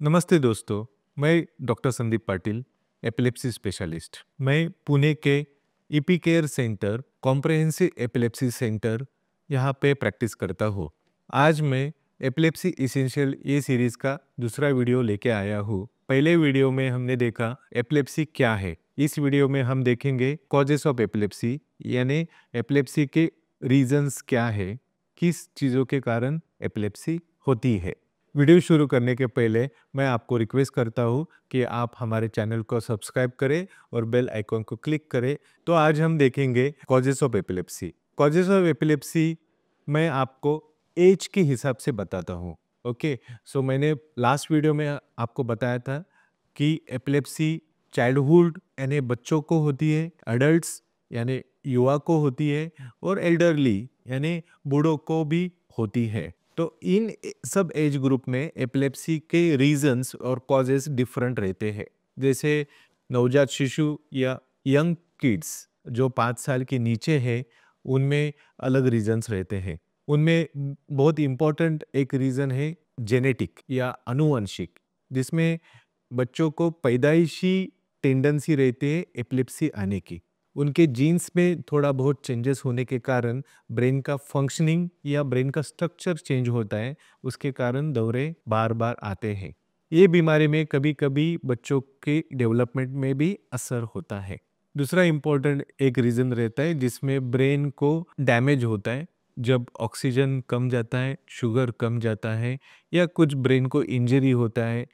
नमस्ते दोस्तों, मैं doctor Sandeep Patil, epilepsy specialist. मैं पुणे के EP care centre, comprehensive epilepsy centre यहाँ पे प्रैक्टिस करता हूँ। आज मैं एपिलेप्सी एसेंशियल ये सीरीज़ का दूसरा वीडियो लेके आया हूँ। पहले वीडियो में हमने देखा एपिलेप्सी क्या है। इस वीडियो में हम देखेंगे कॉजेस ऑफ एपिलेप्सी, यानी एपिलेप्सी के रीजंस क्या है, किस चीज़ों के कारण एपिलेप्सी होती है। वीडियो शुरू करने के पहले मैं आपको रिक्वेस्ट करता हूँ कि आप हमारे चैनल को सब्सक्राइब करें और बेल आइकॉन को क्लिक करें। तो आज हम देखेंगे causes of epilepsy. Causes of epilepsy मैं आपको एज के हिसाब से बताता हूँ। ओके, सो मैंने लास्ट वीडियो में आपको बताया था कि एपिलेप्सी चाइल्डहुड यानी बच्चों को होती है, एडल्ट्स यानी युवा को होती है, और एल्डरली यानी बूढ़ों को भी होती है। तो इन सब एज ग्रुप में एपिलेप्सी के रीजंस और कॉजेस डिफरेंट रहते हैं। जैसे नवजात शिशु या यंग किड्स जो 5 साल के नीचे है, उनमें अलग रीजंस रहते हैं। उनमें बहुत इम्पोर्टेंट एक रीज़न है जेनेटिक या आनुवंशिक, जिसमें बच्चों को पैदाइशी टेंडेंसी रहती है एपिलेप्सी आने की। उनके जीन्स में थोड़ा बहुत चेंजेस होने के कारण ब्रेन का फंक्शनिंग या ब्रेन का स्ट्रक्चर चेंज होता है, उसके कारण दौरे बार बार आते हैं। ये बीमारी में कभी कभी बच्चों के डेवलपमेंट में भी असर होता है। दूसरा इम्पोर्टेंट एक रीज़न रहता है जिसमें ब्रेन को डैमेज होता है जब ऑक्सीजन कम जाता है, शुगर कम जाता है, या कुछ ब्रेन को इंजरी होता है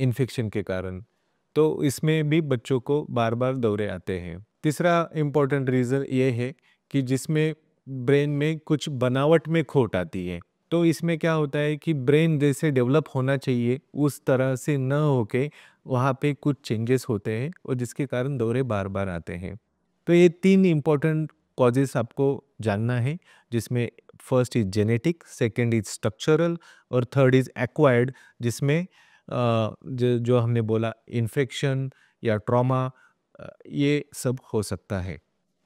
इन्फेक्शन के कारण। तो इसमें भी बच्चों को बार बार दौरे आते हैं। तीसरा इम्पोर्टेंट रीज़न ये है कि जिसमें ब्रेन में कुछ बनावट में खोट आती है। तो इसमें क्या होता है कि ब्रेन जैसे डेवलप होना चाहिए उस तरह से न होके वहाँ पे कुछ चेंजेस होते हैं और जिसके कारण दौरे बार बार आते हैं। तो ये 3 इम्पोर्टेंट कॉजेस आपको जानना है, जिसमें first is genetic, second is structural, और थर्ड इज एक्वायर्ड, जिसमें जो हमने बोला इन्फेक्शन या ट्रॉमा, ये सब हो सकता है।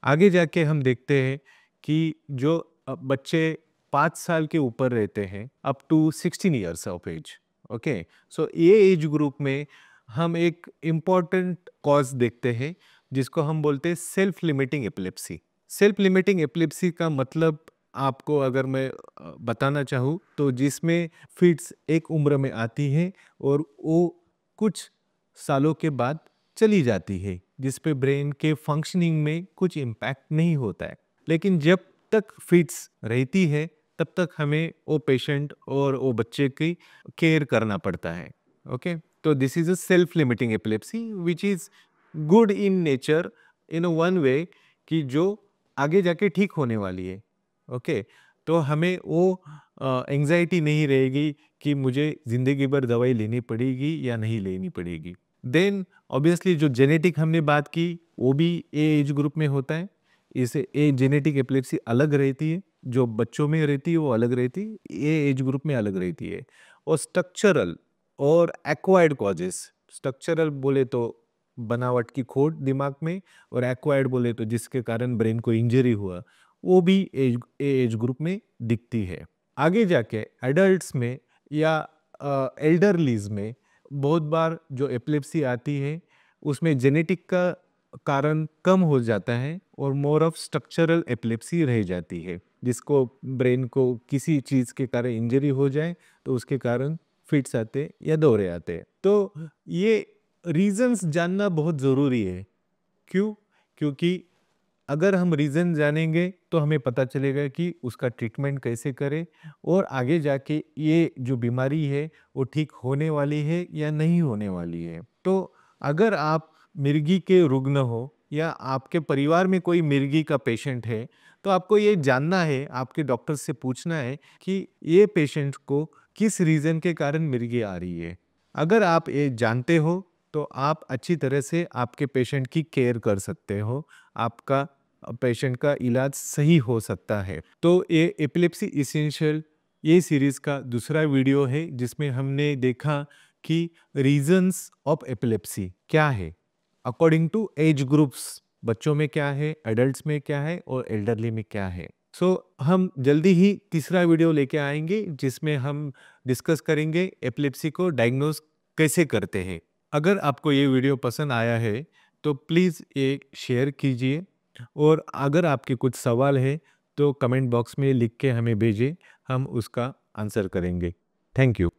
आगे जाके हम देखते हैं कि जो बच्चे 5 साल के ऊपर रहते हैं up to 16 years of age, okay, so ये एज ग्रुप में हम एक इम्पॉर्टेंट कॉज देखते हैं जिसको हम बोलते हैं self limiting epilepsy. Self limiting epilepsy का मतलब आपको अगर मैं बताना चाहूँ तो जिसमें फिट्स एक उम्र में आती है और वो कुछ सालों के बाद चली जाती है, जिस पे ब्रेन के फंक्शनिंग में कुछ इम्पैक्ट नहीं होता है। लेकिन जब तक फिट्स रहती है तब तक हमें वो पेशेंट और वो बच्चे की केयर करना पड़ता है। ओके, तो this is a self limiting epilepsy which is good in nature in one way कि जो आगे जाके ठीक होने वाली है। ओके, तो हमें वो एंजाइटी नहीं रहेगी कि मुझे ज़िंदगी भर दवाई लेनी पड़ेगी या नहीं लेनी पड़ेगी। देन ऑब्वियसली जो जेनेटिक हमने बात की वो भी ए एज ग्रुप में होता है। इसे ए जेनेटिक एपिलेप्सी अलग रहती है, जो बच्चों में रहती है वो अलग रहती है, ए एज ग्रुप में अलग रहती है। और स्ट्रक्चरल और एक्वायर्ड कॉजेस, स्ट्रक्चरल बोले तो बनावट की खोट दिमाग में, और एक्वायर्ड बोले तो जिसके कारण ब्रेन को इंजरी हुआ, वो भी एज ग्रुप में दिखती है। आगे जाके एडल्ट्स में या एल्डरलीज में बहुत बार जो एपिलेप्सी आती है उसमें जेनेटिक का कारण कम हो जाता है और मोर ऑफ स्ट्रक्चरल एपिलेप्सी रह जाती है, जिसको ब्रेन को किसी चीज़ के कारण इंजरी हो जाए तो उसके कारण फिट्स आते या दौरे आते। तो ये रीजंस जानना बहुत ज़रूरी है। क्यों? क्योंकि अगर हम रीज़न जानेंगे तो हमें पता चलेगा कि उसका ट्रीटमेंट कैसे करें और आगे जाके ये जो बीमारी है वो ठीक होने वाली है या नहीं होने वाली है। तो अगर आप मिर्गी के रुग्ण हो या आपके परिवार में कोई मिर्गी का पेशेंट है, तो आपको ये जानना है, आपके डॉक्टर से पूछना है कि ये पेशेंट को किस रीज़न के कारण मिर्गी आ रही है। अगर आप ये जानते हो तो आप अच्छी तरह से आपके पेशेंट की केयर कर सकते हो, आपका पेशेंट का इलाज सही हो सकता है। तो ये एपिलेप्सी एसेंशियल ये सीरीज़ का दूसरा वीडियो है जिसमें हमने देखा कि रीजंस ऑफ एपिलेप्सी क्या है अकॉर्डिंग टू एज ग्रुप्स, बच्चों में क्या है, एडल्ट्स में क्या है और एल्डरली में क्या है। सो हम जल्दी ही तीसरा वीडियो लेके आएंगे जिसमें हम डिस्कस करेंगे एपिलेप्सी को डायग्नोज कैसे करते हैं। अगर आपको ये वीडियो पसंद आया है तो प्लीज़ ये शेयर कीजिए, और अगर आपके कुछ सवाल है तो कमेंट बॉक्स में लिख के हमें भेजिए, हम उसका आंसर करेंगे। Thank you.